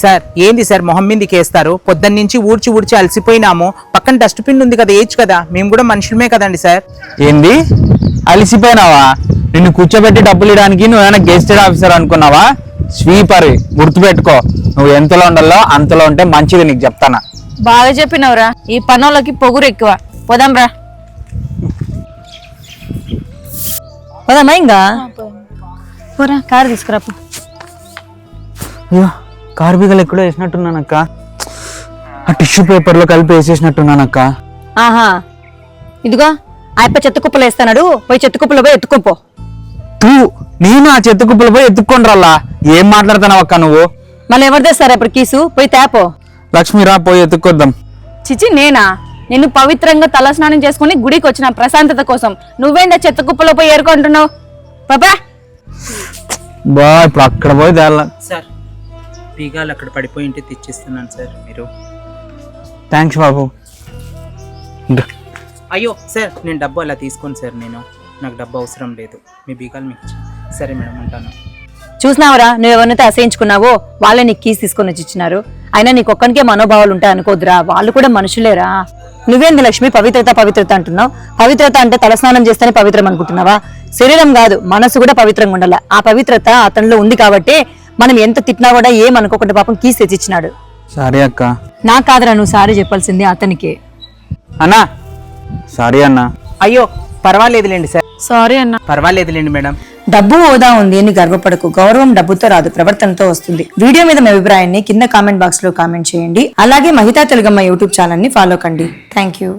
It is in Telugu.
సార్ ఏంది సార్ మొహం మీదకి వేస్తారు? పొద్దున్నుంచి ఊడ్చి అలసిపోయినాము. పక్కన డస్ట్బిన్ ఉంది కదా, వేయచ్చు కదా, మేము కూడా మనుషులమే కదండి సార్. ఏంది అలసిపోయినావా? నిన్ను కూర్చోబెట్టి డబ్బులు ఇవ్వడానికి నువ్వేమైనా గెస్టెడ్ ఆఫీసర్ అనుకున్నావా? స్వీపర్, గుర్తుపెట్టుకో, నువ్వు ఎంతలో ఉండాలో అంతలో ఉంటే మంచిది, నీకు చెప్తానా. బాగా చెప్పినవురా, ఈ పనులకి పొగురు ఎక్కువ. పోదాంరా. పోదామా ఇంకా? పోరా, కారు తీసుకురా. అయ్యో, కార్బికలు ఎక్కడో వేసినట్టున్నానక్క. ఆ టిష్యూ పేపర్లో కలిపి వేసేసినట్టున్నానక్క. ఆహా, ఇదిగో ఆయప్ప చెత్త కుప్పలు వేస్తాడు, పోయి చెత్త కుప్పలో పోయి ఎత్తుకోపో. నేను ఆ చెత్త కుప్పలు పోయి ఎత్తుక్కొని రల్లా? ఏం మాట్లాడుతున్నావు అక్క నువ్వు? మళ్ళీ ఎవరు తెస్తారా ఇప్పుడు కీసు? పోయి తేపో. లక్ష్మిరా, పోయి ఎత్తుక్కొద్దాం. చిచి, నేనా? నేను పవిత్రంగా తలస్నానం చేసుకుని గుడికి వచ్చిన ప్రశాంతత కోసం. నువ్వేందా చెత్త కుప్పలో పోయి ఏరుకుంటున్నావు? పాపా బా, ఇప్పుడు అక్కడ పోయి తేలా. సార్ బీగాలు అక్కడ పడిపోయి ఉంటే తెచ్చిస్తున్నాను సార్. మీరు థ్యాంక్స్ బాబు. అయ్యో సార్, నేను డబ్బు అలా తీసుకోను సార్. నాకు డబ్బు అవసరం లేదు, మీ బీగాలు మీకు సరే మేడం, ఉంటాను. చూసినావరా, నువ్వు ఎవరినైతే అసహించుకున్నావో వాళ్ళే నీకు కీస్ తీసుకొని వచ్చి ఇచ్చినారు. అయినా నీకు ఒక్కనికే మనోభావాలు ఉంటాయి అనుకోద్దురా, వాళ్ళు కూడా మనుషులేరా. నువ్వేంది లక్ష్మి పవిత్రత అంటున్నావు? పవిత్రత అంటే తలస్నానం చేస్తేనే పవిత్రం అనుకుంటున్నావా? శరీరం కాదు, మనసు కూడా పవిత్రంగా ఉండాలి. ఆ పవిత్రత అతనిలో ఉంది కాబట్టి మనం ఎంత తిట్టినా కూడా ఏమనుకోకుండా పాపం కీస్ తెచ్చిచ్చినాడు. సారీ అక్క. నా కాదురా, నువ్వు సారీ చెప్పాల్సింది అతనికి. అన్నా సారీ అన్నా. అయ్యో పర్వాలేదులేండి సార్. సారీ అన్న. పర్వాలేదులేండి మేడం. డబ్బు హోదా ఉంది అని గర్వపడకు. గౌరవం డబ్బుతో రాదు, ప్రవర్తనతో వస్తుంది. వీడియో మీద మీ అభిప్రాయాన్ని కింద కామెంట్ బాక్స్ లో కామెంట్ చేయండి. అలాగే మహితా తెలుగమ్మ యూట్యూబ్ ఛానల్ ని ఫాలో కండి. Thank you.